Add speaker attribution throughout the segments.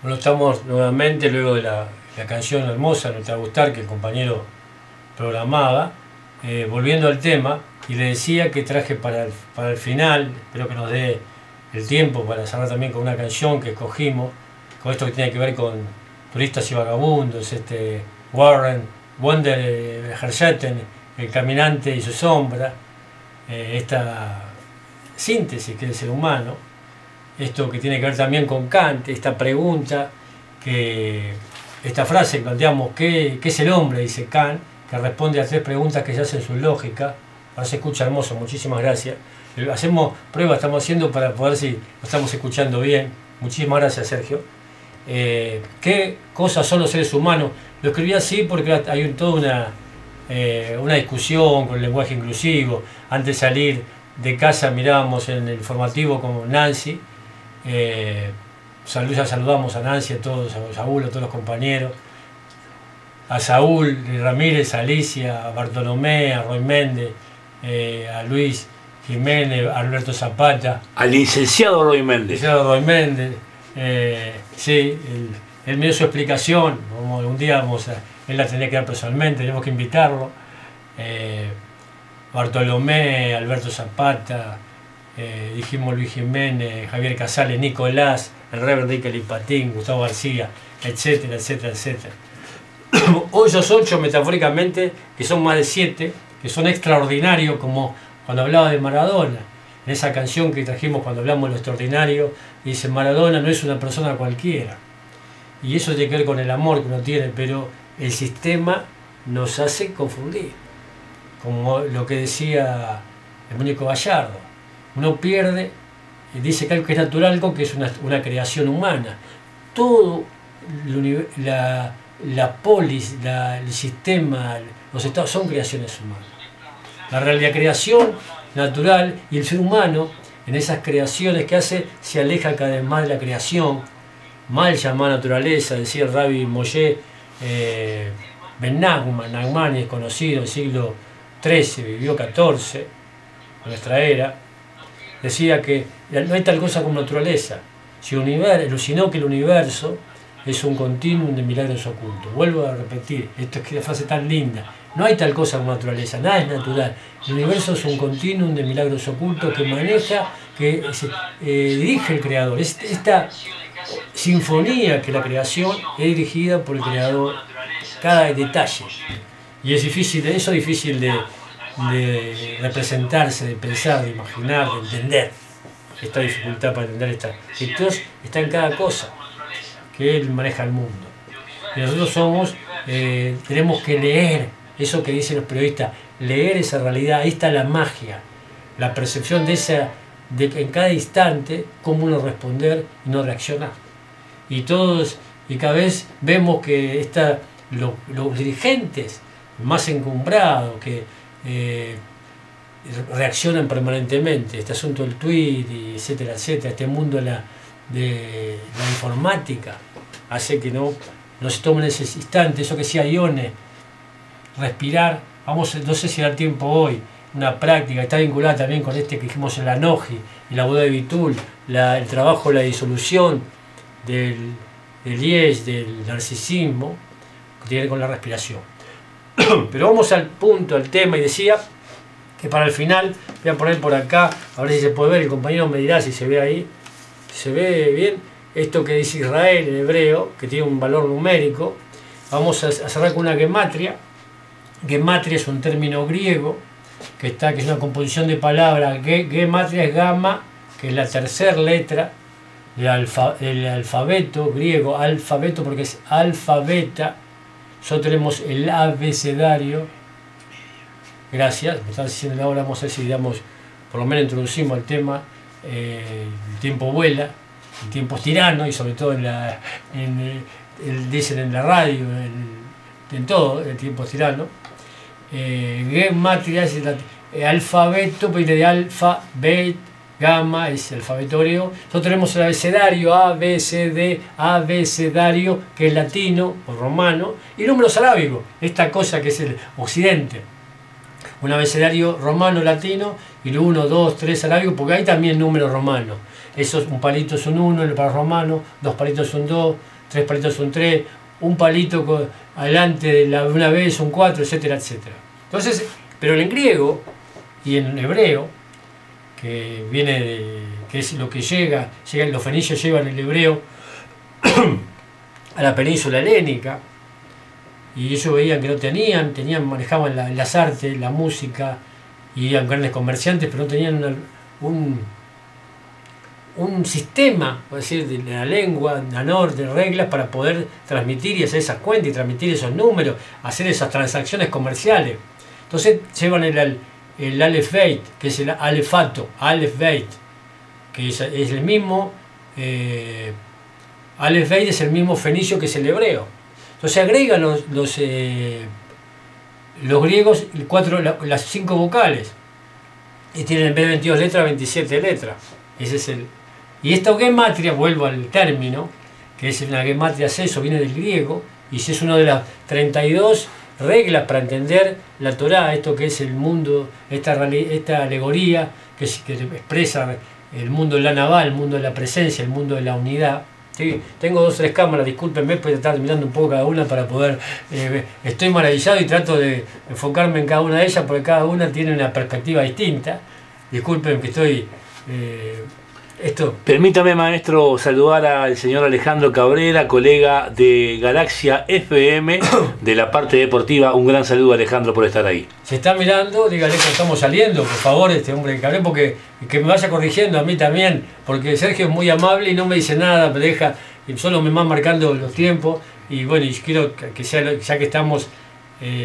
Speaker 1: Bueno, estamos nuevamente luego de la canción hermosa, No te va a gustar, que el compañero programaba, volviendo al tema, y le decía que traje para el final, espero que nos dé el tiempo para cerrar también con una canción que escogimos, con esto que tiene que ver con turistas y vagabundos, Warren, Wonder Herzetten, El caminante y su sombra, esta síntesis que es el ser humano, esto que tiene que ver también con Kant, esta pregunta, esta frase que planteamos, ¿qué es el hombre?, dice Kant, que responde a tres preguntas que se hacen en su lógica. Ahora se escucha hermoso, muchísimas gracias. Hacemos pruebas, estamos haciendo para poder si lo estamos escuchando bien. Muchísimas gracias, Sergio. ¿Qué cosas son los seres humanos? Lo escribí así porque hay toda una discusión con el lenguaje inclusivo. Antes de salir de casa mirábamos en el informativo con Nancy. Ya saludamos a Nancy, a todos, a Saúl, a todos los compañeros, a Saúl Ramírez, a Alicia, a Bartolomé, a Roy Méndez, a Luis Jiménez, a Alberto Zapata,
Speaker 2: al licenciado Roy Méndez.
Speaker 1: Sí, él me dio su explicación. Un día él la tenía que dar personalmente, tenemos que invitarlo. Bartolomé, Alberto Zapata, dijimos Luis Jiménez, Javier Casales, Nicolás, el Reverendo Iker Patín, Gustavo García, etcétera, etcétera, etcétera. Hoy esos 8, metafóricamente, que son más de 7, que son extraordinarios, como cuando hablaba de Maradona, en esa canción que trajimos cuando hablamos de lo extraordinario, dice: Maradona no es una persona cualquiera. Y eso tiene que ver con el amor que uno tiene, pero el sistema nos hace confundir. Como lo que decía el muñeco Gallardo, uno pierde y dice que algo que es natural, algo que es una creación humana. Todo la polis, el sistema, los estados son creaciones humanas. La creación natural y el ser humano, en esas creaciones que hace, se aleja cada vez más de la creación, mal llamada naturaleza, decía el Rabbi Moshe Ben Nachman, es conocido, del siglo XIII, vivió XIV, en nuestra era, decía que no hay tal cosa como naturaleza, sino que el universo es un continuum de milagros ocultos. Vuelvo a repetir, esto es que la frase tan linda. No hay tal cosa como naturaleza, nada es natural. El universo es un continuum de milagros ocultos que maneja, que dirige el Creador. Esta sinfonía que la creación es dirigida por el Creador, cada detalle. Y es difícil de representarse, de pensar, de imaginar, de entender. Esta dificultad para entender esta. Dios está en cada cosa que Él maneja el mundo. Y nosotros tenemos que leer eso que dicen los periodistas, leer esa realidad. Ahí está la magia, la percepción de en cada instante cómo uno responder y no reaccionar. Y cada vez vemos que los dirigentes más encumbrados que reaccionan permanentemente, este asunto del tweet, y etcétera, etcétera, este mundo de la informática hace que no se tome en ese instante, eso que decía Ione, respirar. No sé si da tiempo hoy, una práctica está vinculada también con que dijimos en la Noji, en la boda de Bitul, el trabajo, la disolución del IES, del narcisismo, que tiene que ver con la respiración. Pero vamos al punto, al tema, y decía que para el final, voy a poner por acá, a ver si se puede ver, el compañero me dirá si se ve ahí, se ve bien, esto que dice Israel en hebreo, que tiene un valor numérico. Vamos a cerrar con una gematria. Gematria es un término griego, que es una composición de palabras. Gematria es gamma, que es la tercera letra del alfabeto griego, alfabeto porque es alfabeta. Nosotros tenemos el abecedario. Gracias, me están diciendo ahora, vamos a ver si por lo menos introducimos el tema. El tiempo vuela, el tiempo es tirano, y sobre todo dicen en la radio, en todo, el tiempo es tirano. Gematria es el alfabeto, viene de alfa, bet, gamma, es el alfabeto griego. Nosotros tenemos el abecedario, A, B, C, D, abecedario, que es latino o romano, y números arábigos, esta cosa que es el occidente. Un abecedario romano, latino, y el 1, 2, 3 arábigo, porque hay también números romanos. Un palito es un 1 para romano, 2 palitos es un 2, 3 palitos un 3, un palito adelante de una vez un 4, etcétera, etcétera. Entonces, pero en griego y en hebreo, que es lo que los fenicios llevan el hebreo a la península helénica, y ellos veían que no manejaban las artes, la música, y eran grandes comerciantes, pero no tenían un sistema, por decir, de la lengua, de reglas para poder transmitir y hacer esas cuentas y transmitir esos números, hacer esas transacciones comerciales. Entonces llevan el Aleph Beit, que es el alefato, Aleph Beit, que es el mismo, Aleph Beit es el mismo fenicio que es el hebreo. Entonces agregan los griegos las 5 vocales y tienen en vez de 22 letras 27 letras. Ese es y esta gematria, vuelvo al término, que es una gematria seso, viene del griego, y es una de las 32 reglas para entender la Torá, esto que es el mundo, esta alegoría que expresa el mundo de la Navá, el mundo de la presencia, el mundo de la unidad. Sí, tengo 2 o 3 cámaras, discúlpenme, pues estar mirando un poco cada una para poder... estoy maravillado y trato de enfocarme en cada una de ellas porque cada una tiene una perspectiva distinta. Disculpen que estoy...
Speaker 2: Permítame, maestro, saludar al señor Alejandro Cabrera, colega de Galaxia FM, de la parte deportiva. Un gran saludo, Alejandro, por estar ahí.
Speaker 1: Se está mirando, dígale que estamos saliendo, por favor, este hombre que hablé, porque que me vaya corrigiendo a mí también, porque Sergio es muy amable y no me dice nada, me deja, solo me va marcando los tiempos, y bueno, y quiero que sea, ya que estamos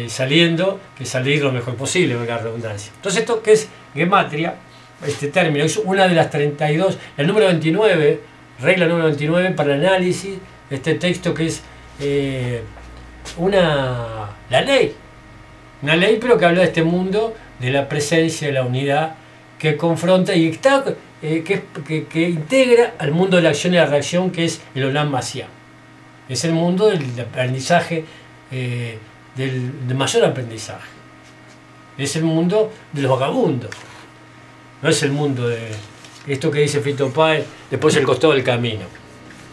Speaker 1: saliendo, que salir lo mejor posible, valga la redundancia. Entonces, esto que es gematria, este término, es una de las 32, el número 29, regla número 29 para el análisis de este texto, que es la ley, una ley, pero que habla de este mundo, de la presencia, de la unidad, que confronta y está, que integra al mundo de la acción y la reacción, que es el Olam Masiá. Es el mundo del aprendizaje, del mayor aprendizaje. Es el mundo de los vagabundos. No es el mundo de esto que dice Fito Páez, después el costado del camino.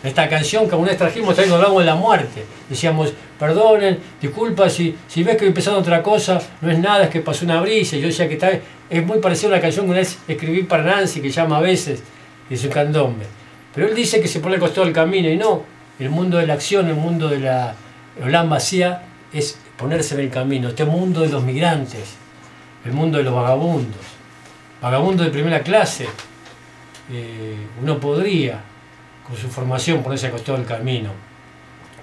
Speaker 1: Esta canción que aún vez trajimos, también hablamos de la muerte. Decíamos, perdonen, disculpa si ves que empezando otra cosa, no es nada, es que pasó una brisa. Y yo decía que es muy parecida a una canción que una vez escribí para Nancy, que llama A veces, de su candombe. Pero él dice que se pone al costado del camino, y no. El mundo de la acción, el mundo de la Olam Masiá, es ponerse en el camino. Este mundo de los migrantes, el mundo de los vagabundos. Vagabundo de primera clase, uno podría, con su formación, ponerse al costado del camino,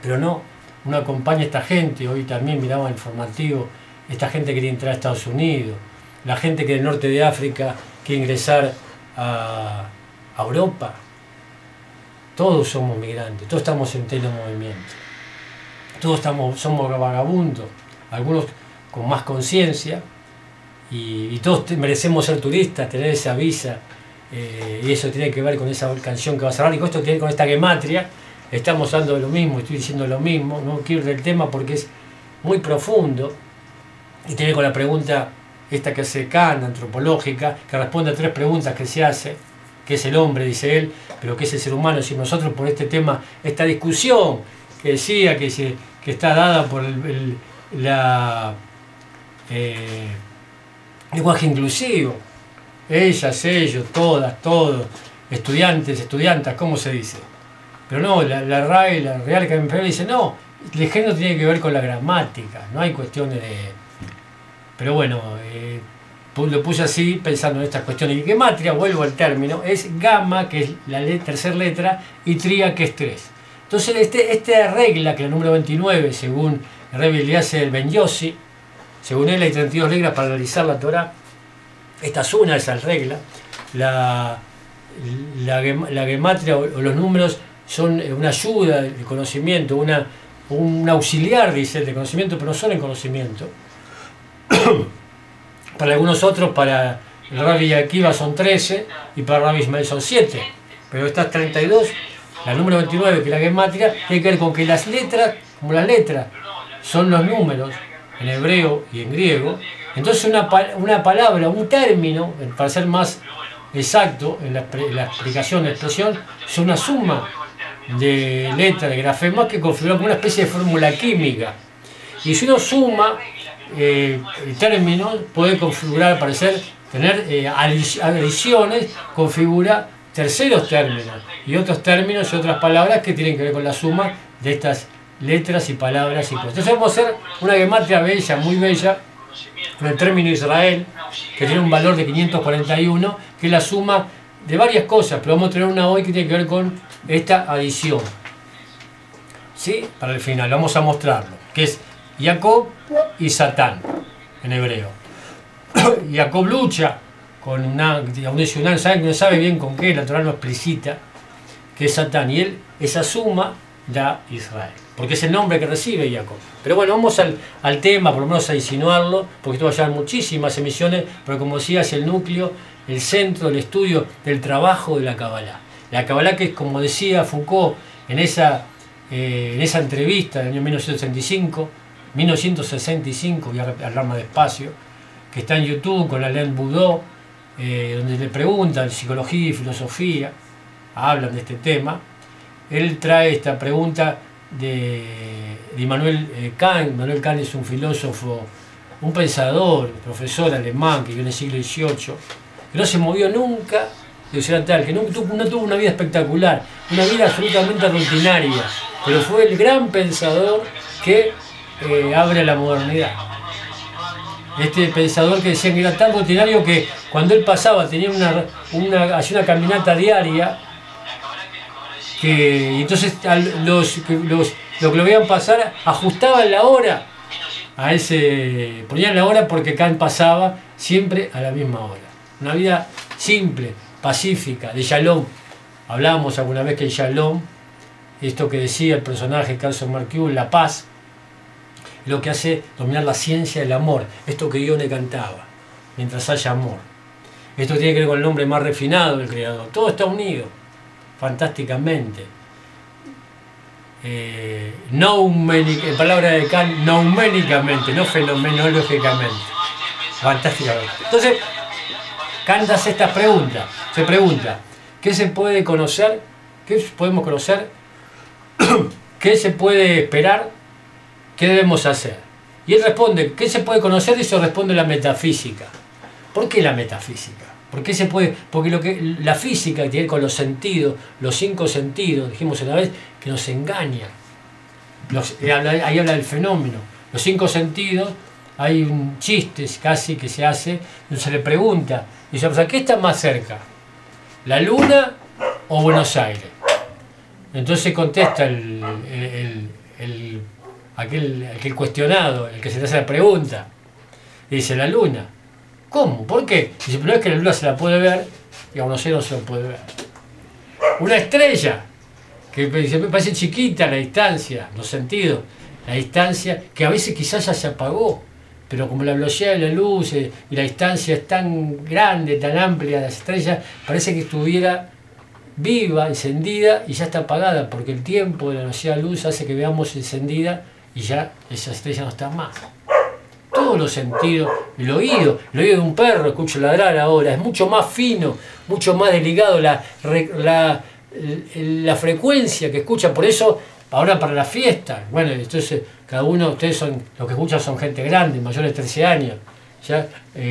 Speaker 1: pero no, uno acompaña a esta gente. Hoy también miraba el informativo, esta gente quería entrar a Estados Unidos, la gente que del norte de África quiere ingresar a Europa. Todos somos migrantes, todos estamos en pleno movimiento, todos somos vagabundos, algunos con más conciencia, y todos merecemos ser turistas, tener esa visa, y eso tiene que ver con esa canción que va a cerrar, y con esto tiene con esta gematria. Estamos hablando de lo mismo, estoy diciendo lo mismo, no quiero ir del tema porque es muy profundo, y tiene con la pregunta esta que hace Kant, antropológica, que responde a 3 preguntas que se hace, que es el hombre, dice él, pero que es el ser humano. Si nosotros por este tema, esta discusión que decía que está dada por lenguaje inclusivo, ellas, ellos, todas, todos, estudiantes, estudiantas, ¿cómo se dice? Pero no, la RAE, la Real Academia Española, dice no, el género tiene que ver con la gramática, no hay cuestiones de... Pero bueno, lo puse así pensando en estas cuestiones. Y gematria, vuelvo al término, es gamma, que es la tercera letra, y tria, que es 3. Entonces esta regla, que es el número 29, según el Rebbe Eliezer del Ben Yossi, según él hay 32 reglas para analizar la Torá. Esta es una de esas reglas. La gematria o los números son una ayuda de conocimiento, un auxiliar, dice, de conocimiento, pero no son el conocimiento. Para algunos otros, para el Rabbi Akiva son 13 y para el Rabbi Ismael son 7. Pero estas 32, la número 29, que es la gematria, tiene que ver con que las letras, como las letras, son los números en hebreo y en griego. Entonces una palabra, un término, para ser más exacto en la explicación, la expresión, es una suma de letras de grafemas que configuran como una especie de fórmula química. Y si uno suma términos, puede configurar, tener adiciones, configura terceros términos y otros términos y otras palabras que tienen que ver con la suma de estas letras y palabras y cosas. Entonces vamos a hacer una gematria bella, muy bella, con el término Israel, que tiene un valor de 541, que es la suma de varias cosas, pero vamos a tener una hoy que tiene que ver con esta adición. ¿Sí? Para el final, vamos a mostrarlo, que es Jacob y Satán, en hebreo. Jacob lucha con una sabe que no sabe bien con qué, la Torá no explicita, que es Satán, y él, esa suma da Israel, porque es el nombre que recibe Jacob. Pero bueno, vamos al tema, por lo menos a insinuarlo, porque esto va a llevar muchísimas emisiones, pero como decía, es el núcleo, el centro, el estudio del trabajo de la Kabbalah. La Kabbalah que, como decía Foucault en esa entrevista del año 1965, voy a hablar más despacio, que está en YouTube con Alain Boudot, donde le preguntan psicología y filosofía, hablan de este tema. Él trae esta pregunta de Immanuel Kant. Immanuel Kant es un filósofo, un pensador, profesor alemán que vivió en el siglo XVIII, que no se movió nunca de occidental, que no tuvo una vida espectacular, una vida absolutamente rutinaria, pero fue el gran pensador que abre la modernidad. Este pensador que decía que era tan rutinario que cuando él pasaba tenía hacía una caminata diaria, y entonces los que lo veían pasar ajustaban la hora ponían la hora porque Kant pasaba siempre a la misma hora. Una vida simple, pacífica, de Shalom. Hablábamos alguna vez que el Shalom, esto que decía el personaje Carson Marcuse, la paz, lo que hace dominar la ciencia del amor, esto que Ione cantaba, mientras haya amor. Esto tiene que ver con el nombre más refinado del Creador. Todo está unido, fantásticamente. Palabra de Kant, nouménicamente, no fenomenológicamente. Fantásticamente. Entonces, Kant hace estas preguntas. Se pregunta, ¿qué se puede conocer? ¿Qué podemos conocer? ¿Qué se puede esperar? ¿Qué debemos hacer? Y él responde, ¿qué se puede conocer? Y eso responde la metafísica. ¿Por qué la metafísica? Porque la física tiene que ver con los sentidos, los 5 sentidos, dijimos una vez, que nos engañan. Ahí habla del fenómeno. Los 5 sentidos, hay un chiste casi que se hace, donde se le pregunta, dice, ¿qué está más cerca? ¿La Luna o Buenos Aires? Entonces contesta aquel cuestionado, el que se le hace la pregunta, y dice, la Luna. ¿Cómo? ¿Por qué? Dice, pero es que la Luna se la puede ver y a Buenos Aires no se la puede ver. Una estrella, que me parece chiquita la distancia, los sentidos, la distancia, que a veces quizás ya se apagó, pero como la velocidad de la luz y la distancia es tan grande, tan amplia, la estrella parece que estuviera viva, encendida y ya está apagada, porque el tiempo de la velocidad de la luz hace que veamos encendida y ya esa estrella no está más. Todos los sentidos, el oído de un perro, escucho ladrar ahora, es mucho más fino, mucho más delicado la frecuencia que escucha, por eso ahora para la fiesta, bueno, entonces cada uno, ustedes son, los que escuchan son gente grande, mayores de 13 años, ¿ya?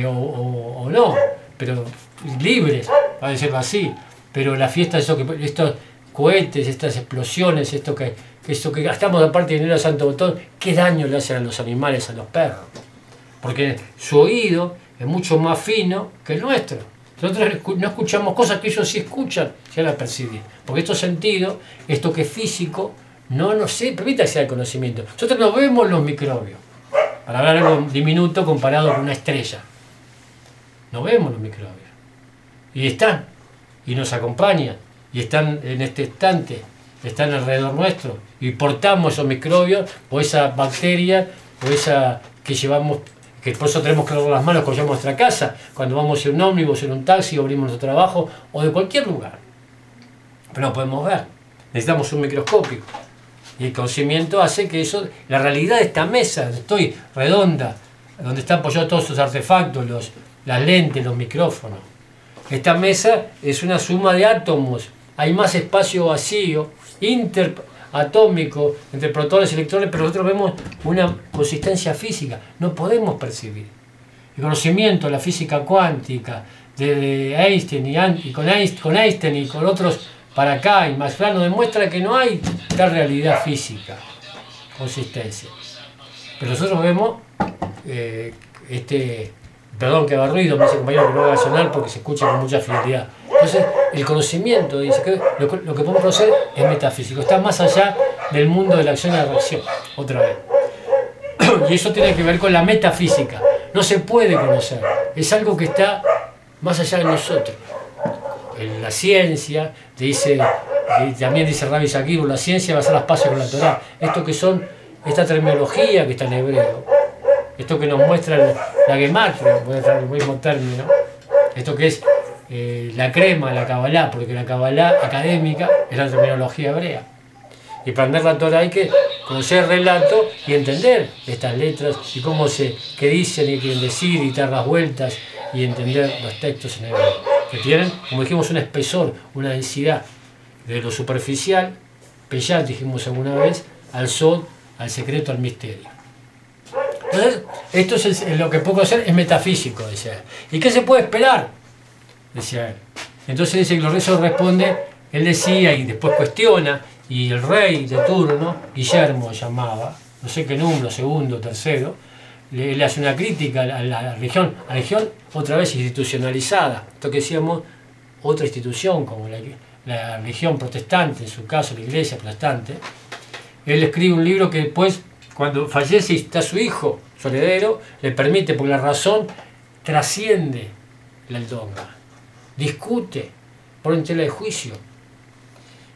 Speaker 1: O no, pero libres, para decirlo así, pero la fiesta, estos cohetes, estas explosiones, esto que gastamos aparte de dinero a Santo Botón, ¿qué daño le hacen a los animales, a los perros? Porque su oído es mucho más fino que el nuestro. Nosotros no escuchamos cosas que ellos sí escuchan, ya las percibí. Porque estos sentidos, esto que es físico, no nos permite acceder al conocimiento. Nosotros no vemos los microbios, para hablar algo diminuto comparado con una estrella. No vemos los microbios. Y están, y nos acompañan, y están en este instante, están alrededor nuestro, y portamos esos microbios, o esa bacteria, o esa que llevamos, que por eso tenemos que lavar las manos cuando llegamos a nuestra casa, cuando vamos en un ómnibus, en un taxi, o abrimos nuestro trabajo, o de cualquier lugar. Pero no podemos ver. Necesitamos un microscópio. Y el conocimiento hace que eso, la realidad de esta mesa, estoy redonda, donde están apoyados todos estos artefactos, las lentes, los micrófonos. Esta mesa es una suma de átomos. Hay más espacio vacío interatómico entre protones y electrones, pero nosotros vemos una consistencia física, no podemos percibir. El conocimiento de la física cuántica, de Einstein y con Einstein y con otros para acá y más plano, demuestra que no hay tal realidad física, consistencia. Pero nosotros vemos, perdón que haga ruido, me dice el compañero que no haga sonar porque se escucha con mucha fidelidad. Entonces, el conocimiento, dice que lo que podemos conocer es metafísico, está más allá del mundo de la acción y la reacción, otra vez. Y eso tiene que ver con la metafísica. No se puede conocer, es algo que está más allá de nosotros. En la ciencia, también dice Rabbi Shakir, la ciencia va a hacer las paces con la Torá. Esto que son, esta terminología que está en hebreo, esto que nos muestra la gematria, voy a traer el mismo término, esto que es la crema, la Kabbalah, porque la Kabbalah académica es la terminología hebrea. Y para entender la Torah hay que conocer el relato y entender estas letras y qué dicen y quieren decir y dar las vueltas y entender los textos en hebreo, que tienen, como dijimos, un espesor, una densidad de lo superficial, peyat, dijimos alguna vez, al sod, al secreto, al misterio. Entonces, esto es lo que puedo hacer, es metafísico, decía él. ¿Y qué se puede esperar? Decía él. Entonces dice que los rezos responde, él decía y después cuestiona, y el rey de turno, Guillermo llamaba, no sé qué número, segundo, tercero, le hace una crítica a la religión otra vez institucionalizada, esto que decíamos, otra institución como la religión protestante, en su caso la iglesia protestante. Él escribe un libro que después, cuando fallece y está su hijo, su heredero, le permite, porque la razón trasciende el dogma, discute, pone en tela de juicio.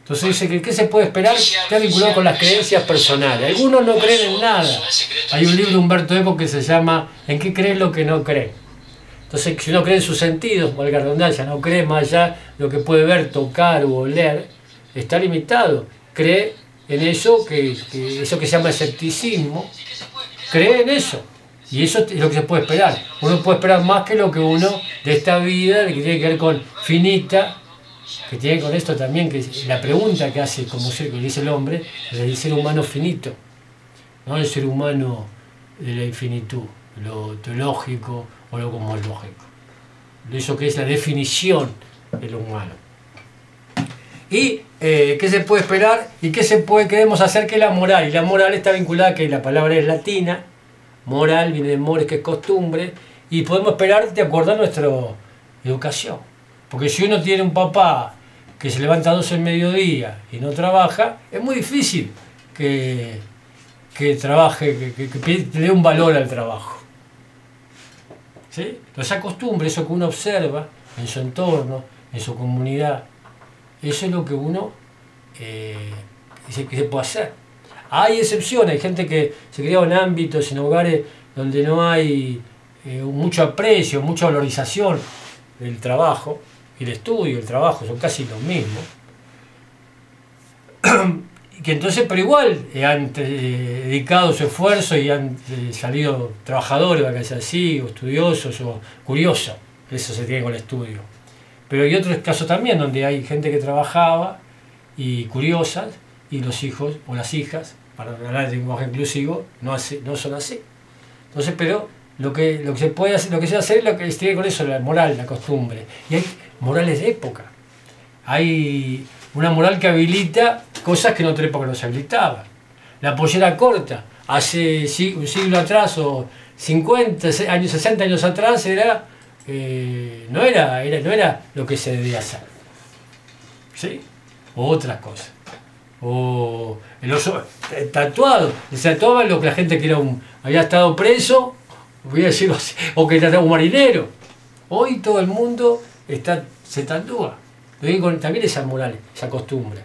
Speaker 1: Entonces dice que ¿qué se puede esperar? Está vinculado con las creencias personales. Algunos no creen en nada. Hay un libro de Humberto Eco que se llama ¿En qué cree lo que no cree? Entonces, si uno cree en sus sentidos, valga la redundancia, no cree más allá de lo que puede ver, tocar o oler, está limitado. Cree en eso eso que se llama escepticismo, cree en eso. Y eso es lo que se puede esperar. Uno puede esperar más que lo que uno de esta vida, que tiene que ver con finita, que tiene con esto también, que la pregunta que hace como ser, que dice el hombre, es el ser humano finito, no el ser humano de la infinitud, lo teológico o lo cosmológico. Eso que es la definición de lo humano. Y qué se puede esperar y qué queremos hacer, que es la moral. Y la moral está vinculada, que la palabra es latina, moral viene de mores, que es costumbre, y podemos esperar de acuerdo a nuestra educación. Porque si uno tiene un papá que se levanta a 12 del mediodía y no trabaja, es muy difícil que trabaje, que le dé un valor al trabajo. ¿Sí? Entonces esa costumbre, eso que uno observa en su entorno, en su comunidad, eso es lo que uno dice que se puede hacer. Hay excepciones, hay gente que se cría en ámbitos, en hogares donde no hay mucho aprecio, mucha valorización del trabajo, y el estudio y el trabajo son casi los mismos, que entonces, pero igual han dedicado su esfuerzo y han salido trabajadores, va a ser así, o estudiosos, o curiosos, eso se tiene con el estudio. Pero hay otros casos también donde hay gente que trabajaba y curiosas, y los hijos o las hijas, para hablar de lenguaje inclusivo, no son así. Entonces, pero lo que se puede hacer, lo que se hace es lo que tiene con eso, la moral, la costumbre. Y hay morales de época. Hay una moral que habilita cosas que en otra época no se habilitaban. La pollera corta, hace un siglo atrás o 50 años, 60 años atrás no era lo que se debía hacer. ¿Sí? O otras cosas. O el oso tatuado, se tatuaba lo que la gente que había estado preso, voy a decirlo así, o que era un marinero. Hoy todo el mundo se tatúa. También esa moral, esa costumbre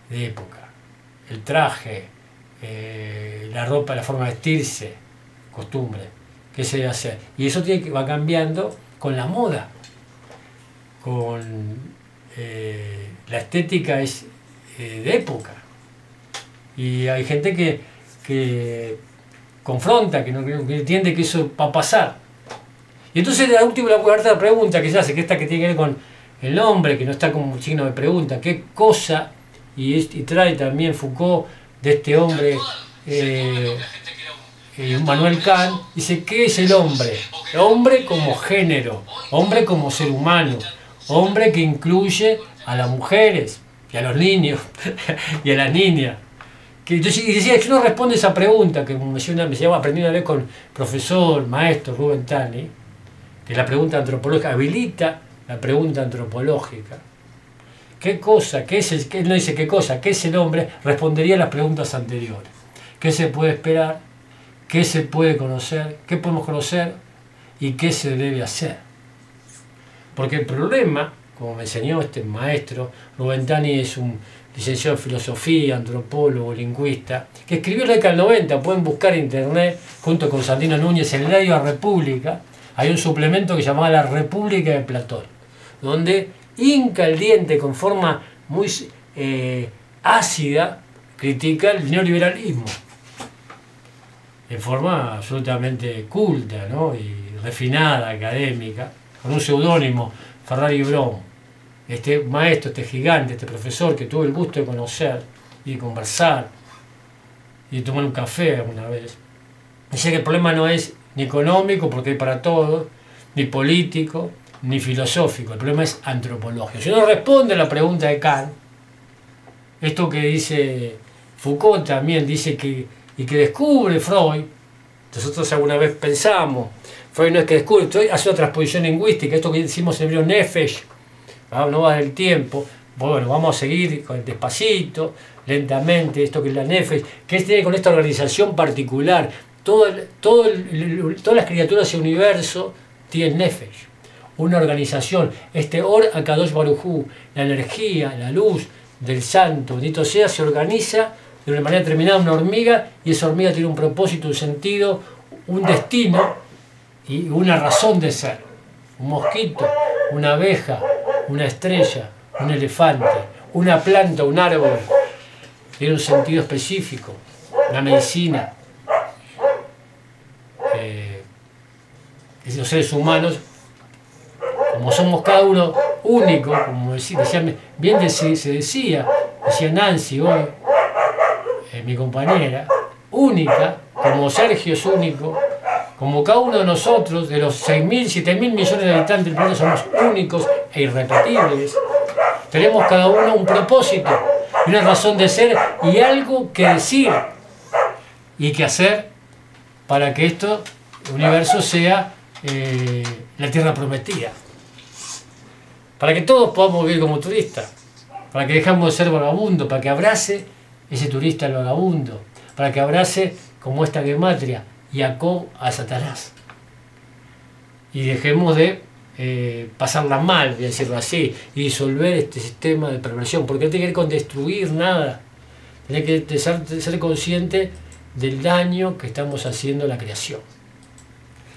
Speaker 1: de época. El traje, la ropa, la forma de vestirse, costumbre, qué se debe hacer. Y eso va cambiando con la moda. La estética es de época. Y hay gente que confronta, que entiende que eso va a pasar. Y entonces la cuarta pregunta que se hace, que esta que tiene que ver con el nombre, que no está como signo de pregunta, ¿qué cosa y trae también Foucault de este hombre, Immanuel Kant, dice, ¿qué es el hombre? Hombre como género, hombre como ser humano, hombre que incluye a las mujeres y a los niños y a las niñas. Y decía, yo no respondo esa pregunta que me llevaba aprendí una vez con el profesor, maestro Rubén Tani, que la pregunta antropológica habilita la pregunta antropológica. ¿Qué cosa? ¿Qué es él no dice qué cosa? ¿Qué es el hombre? Respondería a las preguntas anteriores. ¿Qué se puede esperar? ¿Qué se puede conocer? ¿Qué podemos conocer? ¿Y qué se debe hacer? Porque el problema, como me enseñó este maestro, Rubén Tani es un licenciado en filosofía, antropólogo, lingüista, que escribió en la década del 90, pueden buscar en internet, junto con Sandino Núñez, en el diario La República, hay un suplemento que se llamaba La República de Platón, donde hinca el diente con forma muy ácida, critica el neoliberalismo, en forma absolutamente culta, ¿no? Y refinada, académica, con un seudónimo, Ferrari Brown. Este maestro, este gigante, este profesor que tuve el gusto de conocer y de conversar y de tomar un café alguna vez, decía que el problema no es ni económico, porque hay para todos, ni político, ni filosófico, el problema es antropológico. Si uno responde a la pregunta de Kant, esto que dice Foucault también dice que, y que descubre Freud, nosotros alguna vez pensamos, Freud no es que descubre, Freud hace una transposición lingüística, esto que decimos en hebreo nefesh, no va del tiempo, bueno, vamos a seguir despacito, lentamente, esto que es la nefesh, que tiene con esta organización particular, todas las criaturas del universo tienen nefesh, una organización, este Or Akadosh Baruj Hu, la energía, la luz del santo, bendito sea, se organiza de una manera determinada, una hormiga, y esa hormiga tiene un propósito, un sentido, un destino y una razón de ser. Un mosquito, una abeja, una estrella, un elefante, una planta, un árbol, tiene un sentido específico, la medicina. Los seres humanos, como somos cada uno único, como decía bien decía Nancy hoy, mi compañera, única, como Sergio es único, como cada uno de nosotros, de los 6.000, 7.000 millones de habitantes del planeta, somos únicos e irrepetibles. Tenemos cada uno un propósito, una razón de ser y algo que decir y que hacer para que el universo sea la tierra prometida. Para que todos podamos vivir como turistas, para que dejemos de ser vagabundos, para que abrace ese turista al vagabundo, para que abrace como esta gematria, Jacob a Satanás. Y dejemos de pasarla mal, de decirlo así, y disolver este sistema de perversión, porque no tiene que ver con destruir nada, tiene que ser consciente del daño que estamos haciendo a la creación.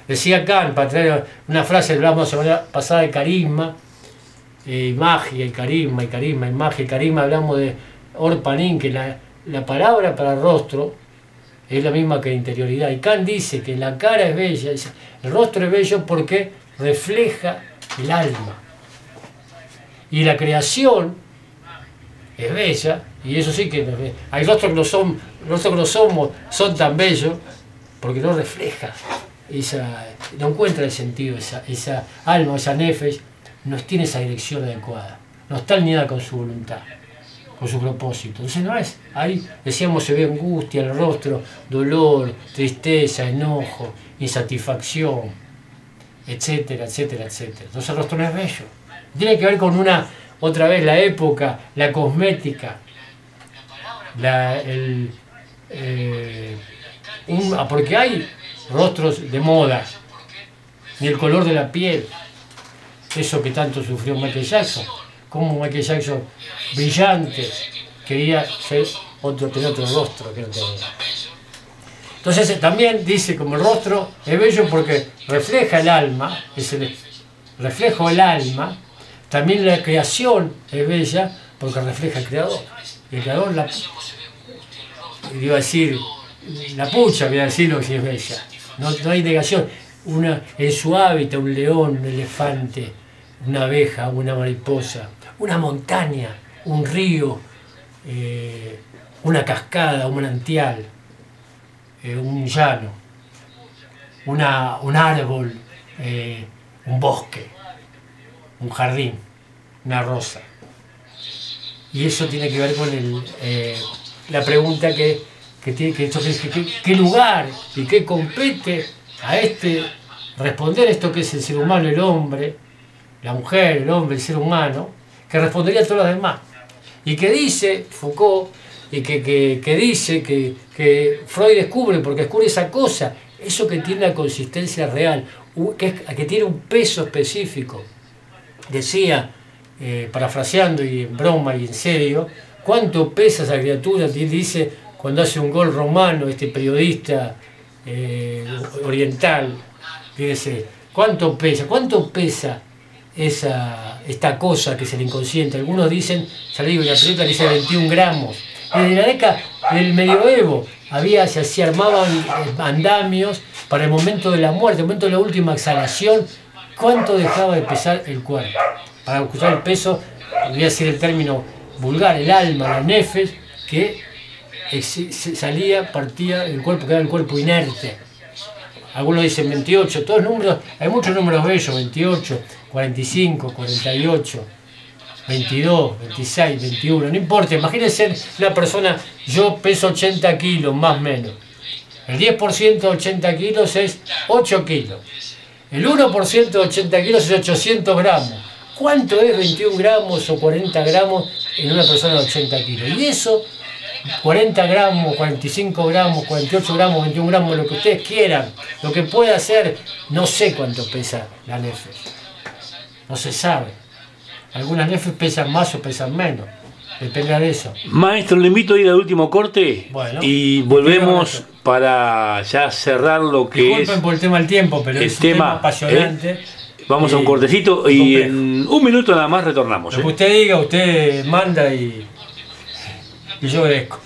Speaker 1: Decía Kant, para traer una frase, hablamos la semana pasada de carisma, y magia, y carisma, y magia, y carisma, hablamos de Orpanín, que la palabra para rostro es la misma que interioridad. Y Kant dice que la cara es bella, el rostro es bello porque refleja el alma. Y la creación es bella, y eso sí que hay rostros que no son tan bellos porque no refleja, no encuentra el sentido, esa alma, esa nefesh, no tiene esa dirección adecuada, no está alineada con su voluntad, con su propósito. Entonces no es, ahí decíamos, se ve angustia en el rostro, dolor, tristeza, enojo, insatisfacción, etcétera, etcétera, etcétera. Entonces el rostro no es bello. Tiene que ver con otra vez la época, la cosmética, porque hay rostros de moda, ni el color de la piel, eso que tanto sufrió Michael Jackson, como Michael Jackson, brillante, quería tener otro rostro. Entonces también dice, como el rostro es bello porque refleja el alma, es el reflejo del alma, también la creación es bella porque refleja al Creador. Y el Creador, iba a decir, la pucha, voy a decirlo si es bella. No hay negación. En su hábitat, un león, un elefante, una abeja, una mariposa, una montaña, un río, una cascada, un manantial, un llano, un árbol, un bosque, un jardín, una rosa. Y eso tiene que ver con la pregunta ¿qué lugar y qué compete a responder esto que es el ser humano, el hombre, la mujer, el hombre, el ser humano, que respondería a todos los demás? Y que dice Foucault, y que dice que Freud descubre, porque descubre esa cosa, eso que tiene la consistencia real, que tiene un peso específico. Decía, parafraseando y en broma y en serio, ¿cuánto pesa esa criatura? Dice, cuando hace un gol Romano, este periodista oriental, dice, ¿cuánto pesa? ¿Cuánto pesa esta cosa que es el inconsciente? Algunos dicen, ya le digo, la película dice 21 gramos. Desde la década del medioevo se armaban andamios para el momento de la muerte, el momento de la última exhalación, cuánto dejaba de pesar el cuerpo. Para escuchar el peso, voy a decir el término vulgar, el alma, la nefes, que partía el cuerpo, quedaba el cuerpo inerte. Algunos dicen 28, todos números, hay muchos números bellos, 28, 45, 48, 22, 26, 21, no importa, imagínense una persona, yo peso 80 kilos, más o menos. El 10% de 80 kilos es 8 kilos. El 1% de 80 kilos es 800 gramos. ¿Cuánto es 21 gramos o 40 gramos en una persona de 80 kilos? Y eso, 40 gramos, 45 gramos, 48 gramos, 21 gramos, lo que ustedes quieran, lo que pueda hacer, no sé cuánto pesa la nefes. No se sabe. Algunas nefes pesan más o pesan menos. Depende de eso.
Speaker 2: Maestro, le invito a ir al último corte, bueno, y volvemos para ya cerrar lo que
Speaker 1: Disculpen por el tema del tiempo, pero es un tema apasionante.
Speaker 2: Vamos a un cortecito y en un minuto nada más retornamos.
Speaker 1: Lo que usted diga, usted manda y yo obedezco.